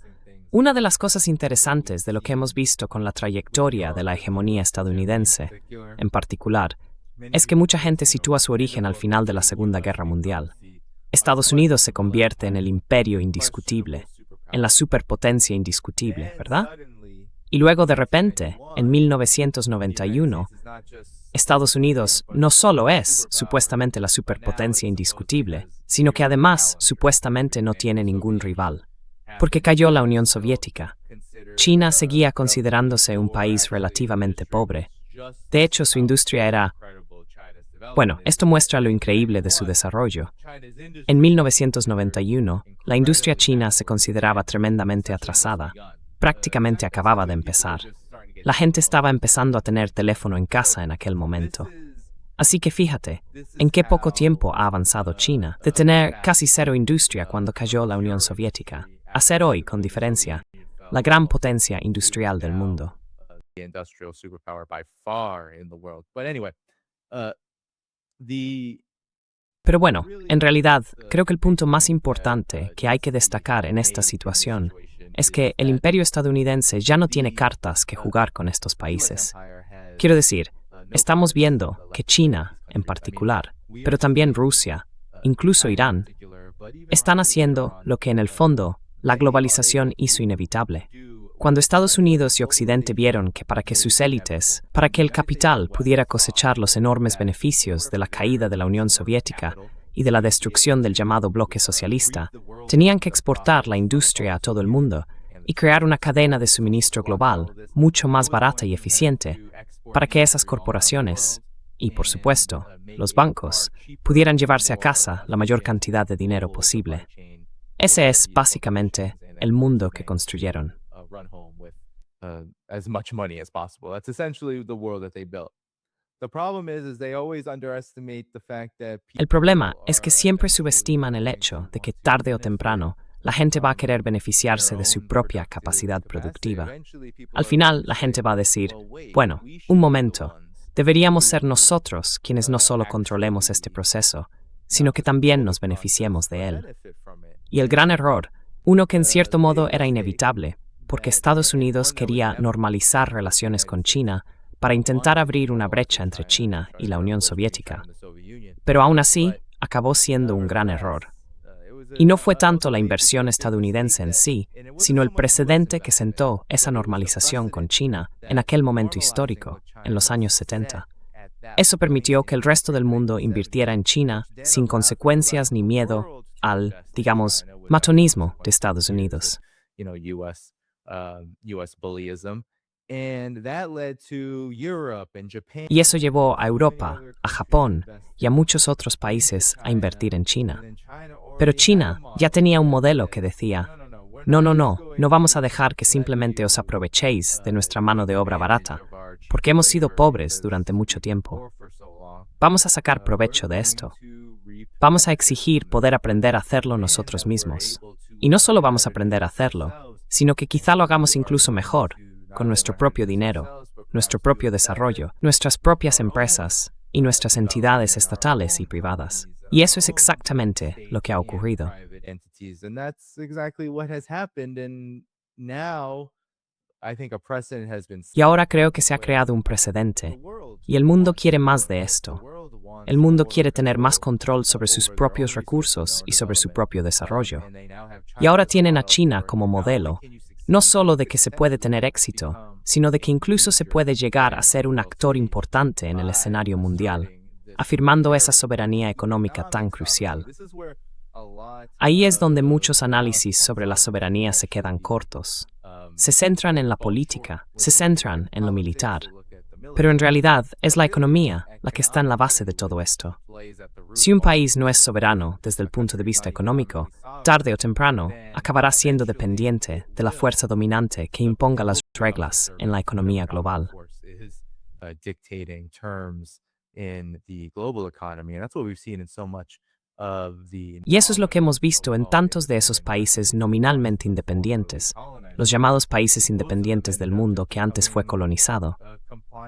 una de las cosas interesantes de lo que hemos visto con la trayectoria de la hegemonía estadounidense, en particular, es que mucha gente sitúa su origen al final de la Segunda Guerra Mundial. Estados Unidos se convierte en el imperio indiscutible, en la superpotencia indiscutible, ¿verdad? Y luego, de repente, en 1991, Estados Unidos no solo es supuestamente la superpotencia indiscutible, sino que además supuestamente no tiene ningún rival, porque cayó la Unión Soviética. China seguía considerándose un país relativamente pobre, De hecho, su industria era... Bueno, esto muestra lo increíble de su desarrollo. En 1991, la industria china se consideraba tremendamente atrasada. Prácticamente acababa de empezar. La gente estaba empezando a tener teléfono en casa en aquel momento. Así que fíjate, en qué poco tiempo ha avanzado China, de tener casi cero industria cuando cayó la Unión Soviética, a ser hoy, con diferencia, la gran potencia industrial del mundo. The industrial superpower by far in the world. But anyway, the Pero bueno, en realidad, creo que el punto más importante que hay que destacar en esta situación es que el imperio estadounidense ya no tiene cartas que jugar con estos países. Quiero decir, estamos viendo que China, en particular, pero también Rusia, incluso Irán, están haciendo lo que en el fondo la globalización hizo inevitable. Cuando Estados Unidos y Occidente vieron que para que sus élites, para que el capital pudiera cosechar los enormes beneficios de la caída de la Unión Soviética y de la destrucción del llamado bloque socialista, tenían que exportar la industria a todo el mundo y crear una cadena de suministro global mucho más barata y eficiente para que esas corporaciones, y por supuesto, los bancos, pudieran llevarse a casa la mayor cantidad de dinero posible. Ese es básicamente el mundo que construyeron. run home with as much money as possible. That's essentially the world that they built. The problem is they always underestimate the fact that El problema es que siempre subestiman el hecho de que tarde o temprano la gente va a querer beneficiarse de su propia capacidad productiva. Al final, la gente va a decir, bueno, un momento, deberíamos ser nosotros quienes no solo controlemos este proceso, sino que también nos beneficiemos de él. Y el gran error, uno que en cierto modo era inevitable, porque Estados Unidos quería normalizar relaciones con China para intentar abrir una brecha entre China y la Unión Soviética. Pero aún así, acabó siendo un gran error. Y no fue tanto la inversión estadounidense en sí, sino el precedente que sentó esa normalización con China en aquel momento histórico, en los años 70. Eso permitió que el resto del mundo invirtiera en China sin consecuencias ni miedo al, digamos, matonismo de Estados Unidos. US bullyism, and that led to Europe and Japan. Y eso llevó a Europa, a Japón y a muchos otros países a invertir en China. Pero China ya tenía un modelo que decía, no vamos a dejar que simplemente os aprovechéis de nuestra mano de obra barata, porque hemos sido pobres durante mucho tiempo. Vamos a sacar provecho de esto. Vamos a exigir poder aprender a hacerlo nosotros mismos. Y no solo vamos a aprender a hacerlo, sino que quizá lo hagamos incluso mejor, con nuestro propio dinero, nuestro propio desarrollo, nuestras propias empresas y nuestras entidades estatales y privadas. Y eso es exactamente lo que ha ocurrido. Y ahora creo que se ha creado un precedente, y el mundo quiere más de esto. El mundo quiere tener más control sobre sus propios recursos y sobre su propio desarrollo. Y ahora tienen a China como modelo, no solo de que se puede tener éxito, sino de que incluso se puede llegar a ser un actor importante en el escenario mundial, afirmando esa soberanía económica tan crucial. Ahí es donde muchos análisis sobre la soberanía se quedan cortos. Se centran en la política, se centran en lo militar. Pero en realidad es la economía la que está en la base de todo esto. Si un país no es soberano desde el punto de vista económico, tarde o temprano acabará siendo dependiente de la fuerza dominante que imponga las reglas en la economía global. Y eso es lo que hemos visto en tantos de esos países nominalmente independientes, los llamados países independientes del mundo que antes fue colonizado.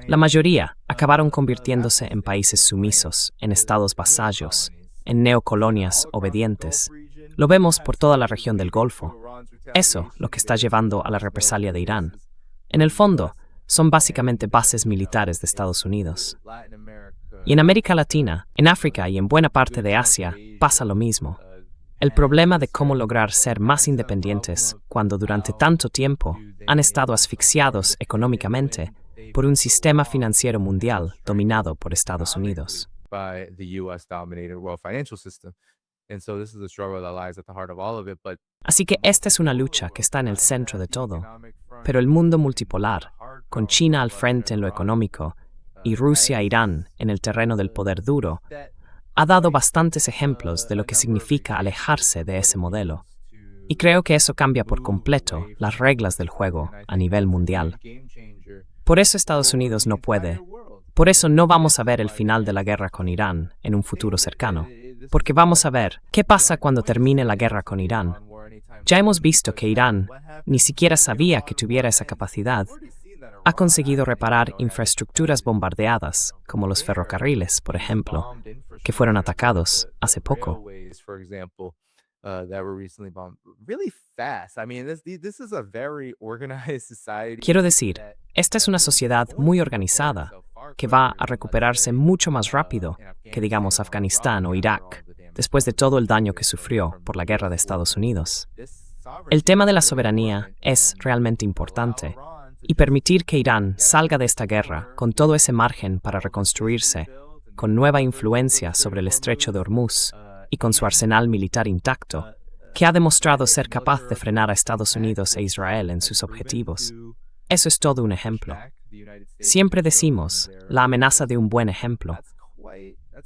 La mayoría acabaron convirtiéndose en países sumisos, en estados vasallos, en neocolonias obedientes. Lo vemos por toda la región del Golfo. Eso lo que está llevando a la represalia de Irán. En el fondo, son básicamente bases militares de Estados Unidos. Y en América Latina, en África y en buena parte de Asia pasa lo mismo. El problema de cómo lograr ser más independientes cuando durante tanto tiempo han estado asfixiados económicamente por un sistema financiero mundial dominado por Estados Unidos. Así que esta es una lucha que está en el centro de todo. Pero el mundo multipolar, con China al frente en lo económico y Rusia-Irán en el terreno del poder duro, ha dado bastantes ejemplos de lo que significa alejarse de ese modelo. Y creo que eso cambia por completo las reglas del juego a nivel mundial. Por eso Estados Unidos no puede. Por eso no vamos a ver el final de la guerra con Irán en un futuro cercano. Porque vamos a ver qué pasa cuando termine la guerra con Irán. Ya hemos visto que Irán ni siquiera sabía que tuviera esa capacidad. Ha conseguido reparar infraestructuras bombardeadas, como los ferrocarriles, por ejemplo, que fueron atacados hace poco. Quiero decir, esta es una sociedad muy organizada, que va a recuperarse mucho más rápido que, digamos, Afganistán o Irak, después de todo el daño que sufrió por la guerra de Estados Unidos. El tema de la soberanía es realmente importante, y permitir que Irán salga de esta guerra con todo ese margen para reconstruirse, con nueva influencia sobre el estrecho de Hormuz y con su arsenal militar intacto, que ha demostrado ser capaz de frenar a Estados Unidos e Israel en sus objetivos. Eso es todo un ejemplo. Siempre decimos la amenaza de un buen ejemplo.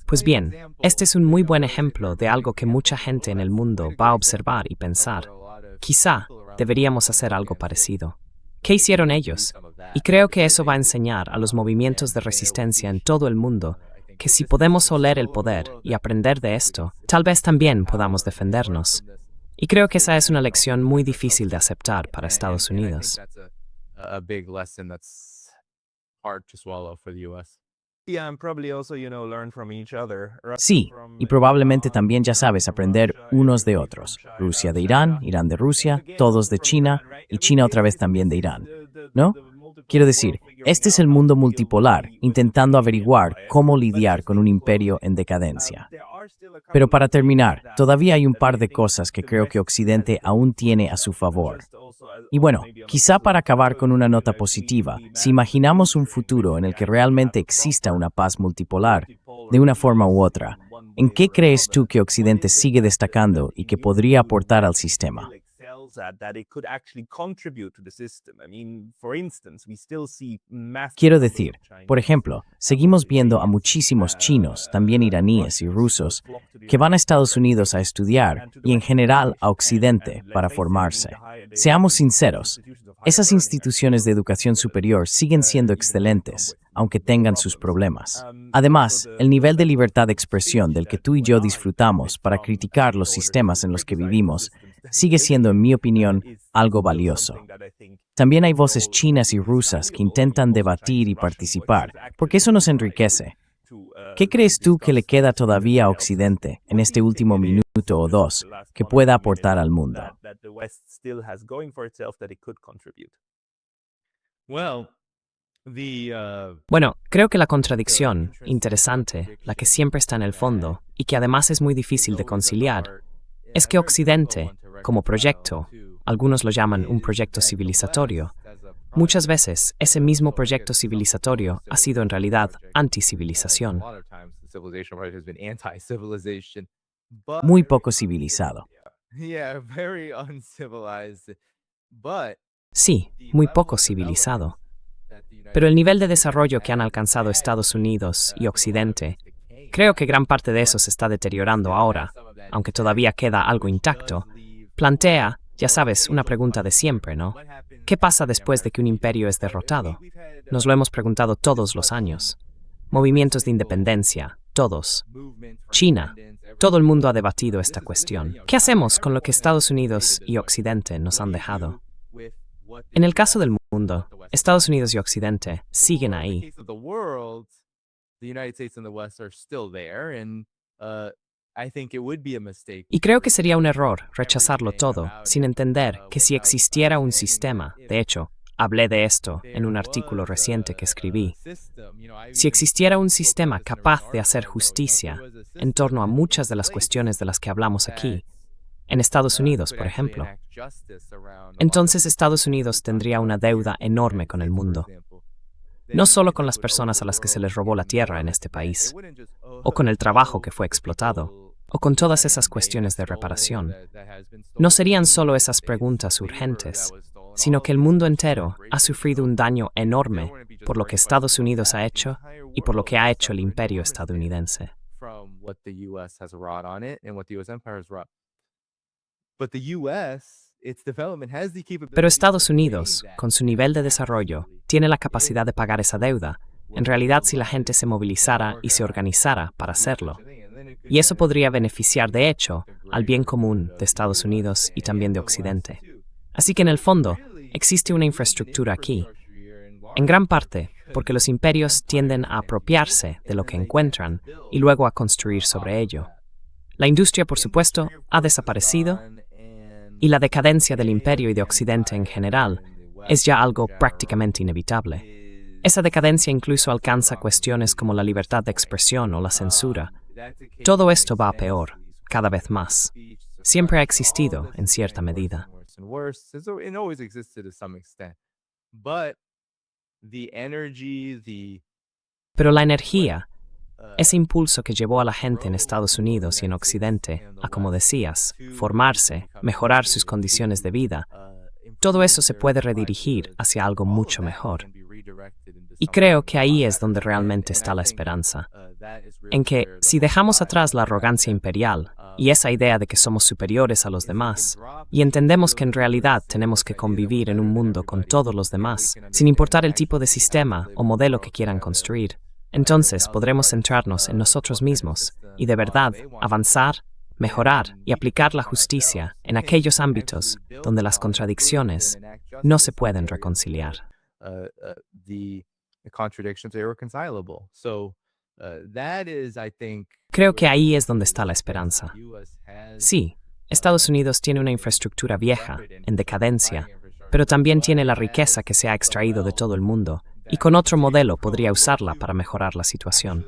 Pues bien, este es un muy buen ejemplo de algo que mucha gente en el mundo va a observar y pensar. Quizá deberíamos hacer algo parecido. ¿Qué hicieron ellos? Y creo que eso va a enseñar a los movimientos de resistencia en todo el mundo que si podemos oler el poder y aprender de esto, tal vez también podamos defendernos. Y creo que esa es una lección muy difícil de aceptar para Estados Unidos. Sí, y probablemente también, ya sabes, aprender unos de otros. Rusia de Irán, Irán de Rusia, todos de China y China otra vez también de Irán. ¿No? Quiero decir, este es el mundo multipolar, intentando averiguar cómo lidiar con un imperio en decadencia. Pero para terminar, todavía hay un par de cosas que creo que Occidente aún tiene a su favor. Y bueno, quizá para acabar con una nota positiva, si imaginamos un futuro en el que realmente exista una paz multipolar, de una forma u otra, ¿en qué crees tú que Occidente sigue destacando y que podría aportar al sistema? Quiero decir, por ejemplo, seguimos viendo a muchísimos chinos, también iraníes y rusos, que van a Estados Unidos a estudiar y en general a Occidente para formarse. Seamos sinceros, esas instituciones de educación superior siguen siendo excelentes, aunque tengan sus problemas. Además, el nivel de libertad de expresión del que tú y yo disfrutamos para criticar los sistemas en los que vivimos sigue siendo, en mi opinión, algo valioso. También hay voces chinas y rusas que intentan debatir y participar, porque eso nos enriquece. ¿Qué crees tú que le queda todavía a Occidente en este último minuto o dos que pueda aportar al mundo? Bueno, creo que la contradicción, interesante, la que siempre está en el fondo, y que además es muy difícil de conciliar, es que Occidente, como proyecto, algunos lo llaman un proyecto civilizatorio, muchas veces ese mismo proyecto civilizatorio ha sido en realidad anticivilización. Muy poco civilizado. Sí, muy poco civilizado. Pero el nivel de desarrollo que han alcanzado Estados Unidos y Occidente, creo que gran parte de eso se está deteriorando ahora, aunque todavía queda algo intacto, plantea, ya sabes, una pregunta de siempre, ¿no? ¿Qué pasa después de que un imperio es derrotado? Nos lo hemos preguntado todos los años. Movimientos de independencia, todos. China, todo el mundo ha debatido esta cuestión. ¿Qué hacemos con lo que Estados Unidos y Occidente nos han dejado? En el caso del mundo, Estados Unidos y Occidente siguen ahí. Y creo que sería un error rechazarlo todo sin entender que si existiera un sistema, de hecho, hablé de esto en un artículo reciente que escribí, si existiera un sistema capaz de hacer justicia en torno a muchas de las cuestiones de las que hablamos aquí, en Estados Unidos, por ejemplo, entonces Estados Unidos tendría una deuda enorme con el mundo. No solo con las personas a las que se les robó la tierra en este país, o con el trabajo que fue explotado, o con todas esas cuestiones de reparación. No serían solo esas preguntas urgentes, sino que el mundo entero ha sufrido un daño enorme por lo que Estados Unidos ha hecho y por lo que ha hecho el imperio estadounidense. From what the US has wrought on it and what the US empire has wrought. But the US, its development has the capability. Pero Estados Unidos, con su nivel de desarrollo, tiene la capacidad de pagar esa deuda, en realidad si la gente se movilizara y se organizara para hacerlo. Y eso podría beneficiar, de hecho, al bien común de Estados Unidos y también de Occidente. Así que en el fondo, existe una infraestructura aquí, en gran parte porque los imperios tienden a apropiarse de lo que encuentran y luego a construir sobre ello. La industria, por supuesto, ha desaparecido y la decadencia del imperio y de Occidente en general es ya algo prácticamente inevitable. Esa decadencia incluso alcanza cuestiones como la libertad de expresión o la censura. Todo esto va a peor, cada vez más. Siempre ha existido en cierta medida. Pero la energía, ese impulso que llevó a la gente en Estados Unidos y en Occidente a, como decías, formarse, mejorar sus condiciones de vida, todo eso se puede redirigir hacia algo mucho mejor. Y creo que ahí es donde realmente está la esperanza. En que, si dejamos atrás la arrogancia imperial y esa idea de que somos superiores a los demás, y entendemos que en realidad tenemos que convivir en un mundo con todos los demás, sin importar el tipo de sistema o modelo que quieran construir, entonces podremos centrarnos en nosotros mismos y de verdad avanzar, mejorar y aplicar la justicia en aquellos ámbitos donde las contradicciones no se pueden reconciliar. Creo que ahí es donde está la esperanza. Sí, Estados Unidos tiene una infraestructura vieja, en decadencia, pero también tiene la riqueza que se ha extraído de todo el mundo, y con otro modelo podría usarla para mejorar la situación.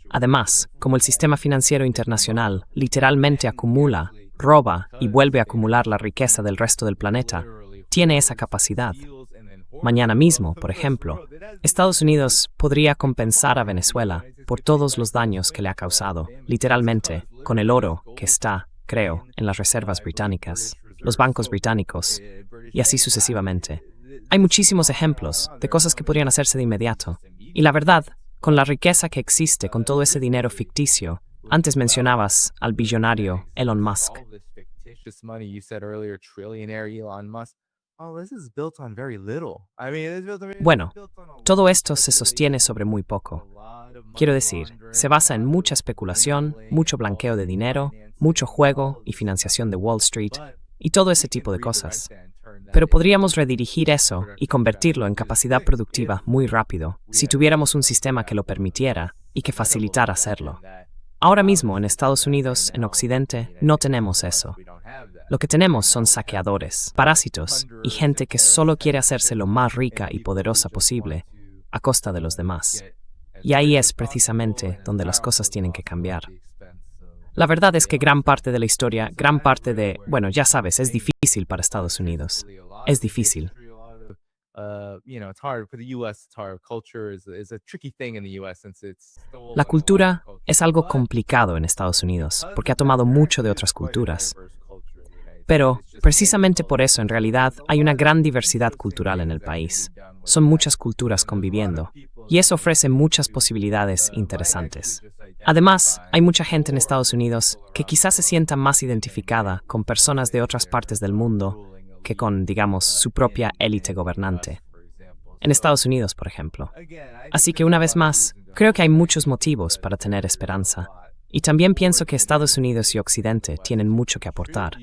Además, como el sistema financiero internacional literalmente acumula, roba y vuelve a acumular la riqueza del resto del planeta, tiene esa capacidad. Mañana mismo, por ejemplo, Estados Unidos podría compensar a Venezuela por todos los daños que le ha causado, literalmente, con el oro que está, creo, en las reservas británicas, los bancos británicos, y así sucesivamente. Hay muchísimos ejemplos de cosas que podrían hacerse de inmediato. Y la verdad, con la riqueza que existe con todo ese dinero ficticio, antes mencionabas al billonario Elon Musk. Bueno, todo esto se sostiene sobre muy poco. Quiero decir, se basa en mucha especulación, mucho blanqueo de dinero, mucho juego y financiación de Wall Street, y todo ese tipo de cosas. Pero podríamos redirigir eso y convertirlo en capacidad productiva muy rápido, si tuviéramos un sistema que lo permitiera y que facilitara hacerlo. Ahora mismo en Estados Unidos, en Occidente, no tenemos eso. Lo que tenemos son saqueadores, parásitos y gente que solo quiere hacerse lo más rica y poderosa posible a costa de los demás. Y ahí es precisamente donde las cosas tienen que cambiar. La verdad es que gran parte de la historia, gran parte de, bueno, ya sabes, es difícil para Estados Unidos. Es difícil. La cultura es algo complicado en Estados Unidos, porque ha tomado mucho de otras culturas. Pero, precisamente por eso, en realidad, hay una gran diversidad cultural en el país. Son muchas culturas conviviendo, y eso ofrece muchas posibilidades interesantes. Además, hay mucha gente en Estados Unidos que quizás se sienta más identificada con personas de otras partes del mundo que con, digamos, su propia élite gobernante. En Estados Unidos, por ejemplo. Así que, una vez más, creo que hay muchos motivos para tener esperanza. Y también pienso que Estados Unidos y Occidente tienen mucho que aportar.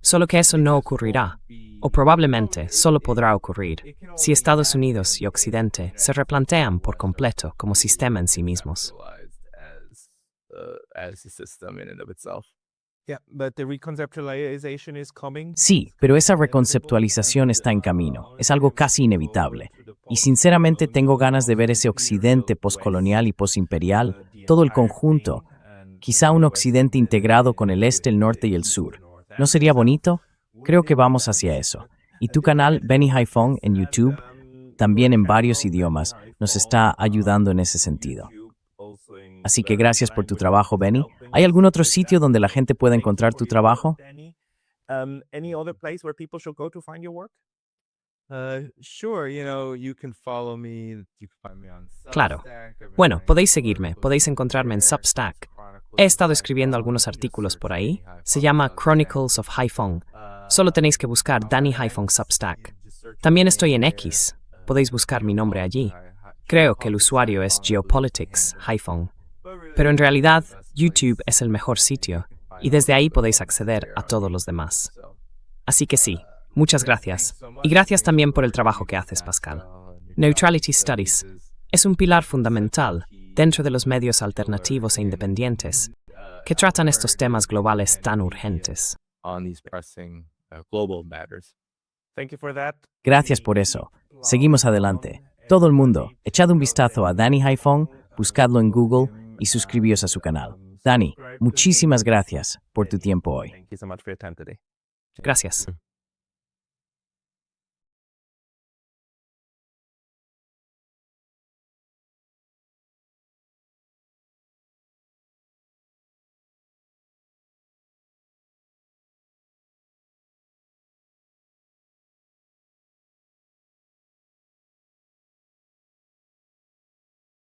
Solo que eso no ocurrirá, o probablemente solo podrá ocurrir, si Estados Unidos y Occidente se replantean por completo como sistema en sí mismos. Sí, pero esa reconceptualización está en camino. Es algo casi inevitable. Y sinceramente tengo ganas de ver ese Occidente poscolonial y posimperial, todo el conjunto. Quizá un Occidente integrado con el este, el norte y el sur. ¿No sería bonito? Creo que vamos hacia eso. Y tu canal, Benny Haiphong, en YouTube, también en varios idiomas, nos está ayudando en ese sentido. Así que gracias por tu trabajo, Benny. ¿Hay algún otro sitio donde la gente pueda encontrar tu trabajo? Sure, you can follow me. You can find me on Claro. Substack. I've been Bueno, writing podéis for seguirme, podéis encontrarme en there, Substack. Chronicles He of estado Haiphong. escribiendo algunos You artículos search por Danny ahí. Haiphong Se llama Substack. Chronicles of Haiphong. Solo tenéis que buscar Danny Haiphong Substack. También estoy en X. Podéis buscar mi nombre allí. Creo que el usuario es Geopolitics Haiphong. Pero en realidad, YouTube es el mejor sitio y desde ahí podéis acceder a todos los demás. Así que sí, muchas gracias. Y gracias también por el trabajo que haces, Pascal. Neutrality Studies es un pilar fundamental dentro de los medios alternativos e independientes que tratan estos temas globales tan urgentes. On these pressing global matters. Thank you for that. Gracias por eso. Seguimos adelante. Todo el mundo, echad un vistazo a Danny Haiphong, buscadlo en Google y suscribíos a su canal. Danny, muchísimas gracias por tu tiempo hoy. Thank you so much for your time today. Gracias.